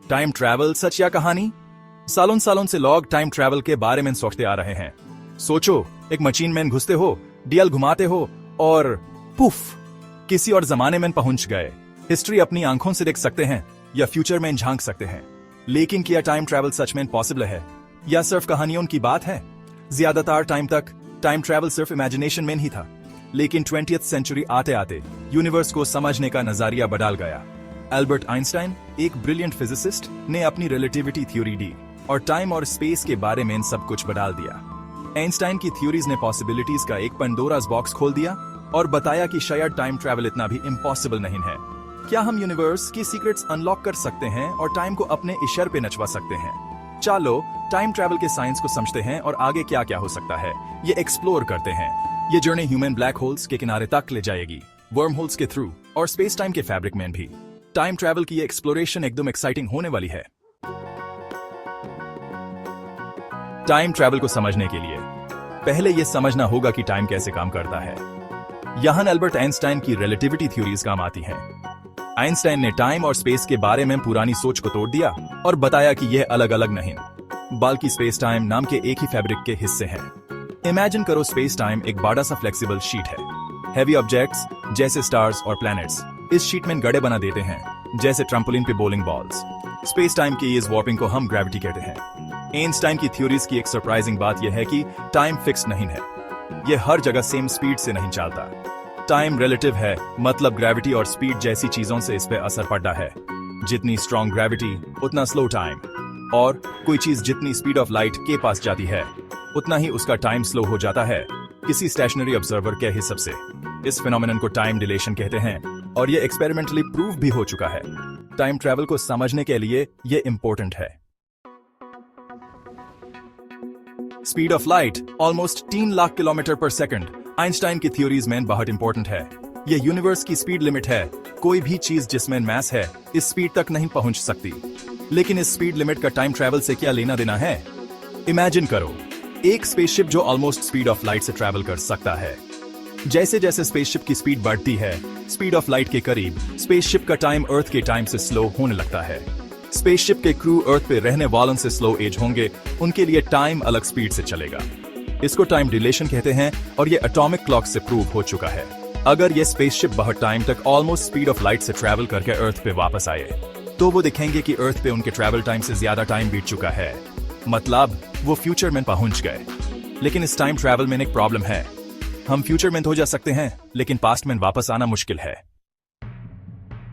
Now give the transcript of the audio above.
Time travel सच या कहानी? सालों सालों से लोग टाइम ट्रैवल के बारे में सोचते आ रहे हैं। सोचो, एक मशीन में घुसते हो, डियल घुमाते हो और पुफ, किसी और जमाने में पहुंच गए। हिस्ट्री अपनी आंखों से देख सकते हैं या फ्यूचर में झांक सकते हैं, लेकिन क्या टाइम ट्रैवल सच में पॉसिबल है या सिर्फ कहानियों की बात है? ज्यादातर टाइम तक टाइम ट्रैवल सिर्फ इमेजिनेशन में ही था, लेकिन 20th सेंचुरी आते आते यूनिवर्स को समझने का नजरिया बदल गया। एल्बर्ट आइंस्टाइन, एक ब्रिलियंट फिजिसिस्ट, ने अपनी रिलेटिविटी थ्योरी दी और टाइम और स्पेस के बारे में सब कुछ बदल दिया। आइंस्टाइन की थ्योरीज ने पॉसिबिलिटीज का एक पंडोरास बॉक्स खोल दिया और बताया कि शायद टाइम ट्रैवल इतना भी इम्पॉसिबल नहीं है। क्या हम यूनिवर्स की सीक्रेट्स अनलॉक कर सकते हैं और टाइम को अपने इशारे पे नचवा सकते हैं? चलो टाइम ट्रैवल के साइंस को समझते हैं और आगे क्या क्या हो सकता है ये एक्सप्लोर करते हैं। ये जर्नी ह्यूमन ब्लैक होल्स के किनारे तक ले जाएगी, वर्म होल्स के थ्रू और स्पेस टाइम के फैब्रिक में भी। टाइम ट्रैवल की ये एक्सप्लोरेशन एकदम एक्साइटिंग होने वाली है। टाइम ट्रैवल को समझने के लिए पहले यह समझना होगा कि टाइम कैसे काम करता है। यहां एल्बर्ट आइंस्टाइन की रिलेटिविटी थ्योरीज काम आती हैं। आइंस्टाइन ने टाइम और स्पेस के बारे में पुरानी सोच को तोड़ दिया और बताया कि यह अलग अलग नहीं बल्कि स्पेस टाइम नाम के एक ही फैब्रिक के हिस्से हैं। इमेजिन करो, स्पेस टाइम एक बड़ा सा फ्लेक्सिबल शीट है। हैवी ऑब्जेक्ट्स जैसे स्टार्स और प्लैनेट्स इस शीट में गड्ढे बना देते हैं, जैसे ट्रम्पोलिन पे बॉलिंग बॉल्स। स्पेस टाइम की इस वार्पिंग को हम ग्रेविटी कहते हैं। आइंस्टाइन की थ्योरीज की एक सरप्राइजिंग बात यह है कि टाइम फिक्स नहीं है, यह हर जगह सेम स्पीड से नहीं चलता। टाइम रिलेटिव है, मतलब ग्रेविटी और स्पीड जैसी चीजों से इस पे असर पड़ता है। जितनी स्ट्रॉन्ग ग्रेविटी उतना स्लो टाइम, और कोई चीज जितनी स्पीड ऑफ लाइट के पास जाती है उतना ही उसका टाइम स्लो हो जाता है, किसी स्टेशनरी ऑब्जर्वर के हिसाब से। इस फिनोमेनन को टाइम डिलेशन कहते हैं और यह एक्सपेरिमेंटली प्रूव भी हो चुका है। टाइम ट्रैवल को समझने के लिए यह इंपॉर्टेंट है। Speed of light almost 3 lakh kilometre पर सेकंड आइंस्टाइन की थ्योरीज में बहुत इंपॉर्टेंट है। यह यूनिवर्स की स्पीड लिमिट है। कोई भी चीज जिसमें मैस है इस स्पीड तक नहीं पहुंच सकती। लेकिन इस स्पीड लिमिट का टाइम ट्रैवल से क्या लेना देना है? इमेजिन करो, एक स्पेसशिप जो ऑलमोस्ट स्पीड ऑफ लाइट से ट्रैवल कर सकता है। जैसे जैसे स्पेसशिप की स्पीड बढ़ती है, स्पीड ऑफ लाइट के करीब स्पेसशिप का टाइम अर्थ के टाइम से स्लो होने लगता है। स्पेसशिप के क्रू अर्थ पे रहने वालों से स्लो एज होंगे, उनके लिए टाइम अलग स्पीड से चलेगा। इसको टाइम डिलेशन कहते हैं और ये एटॉमिक क्लॉक से प्रूव हो चुका है। अगर ये स्पेसशिप बहुत टाइम तक ऑलमोस्ट स्पीड ऑफ लाइट से ट्रैवल करके अर्थ पे वापस आए, तो वो दिखेंगे कि अर्थ पे उनके ट्रैवल टाइम से ज्यादा टाइम बीत चुका है, मतलब वो फ्यूचर में पहुंच गए। लेकिन इस टाइम ट्रैवल में एक प्रॉब्लम है। हम फ्यूचर में तो जा सकते हैं, लेकिन पास्ट में वापस आना मुश्किल है।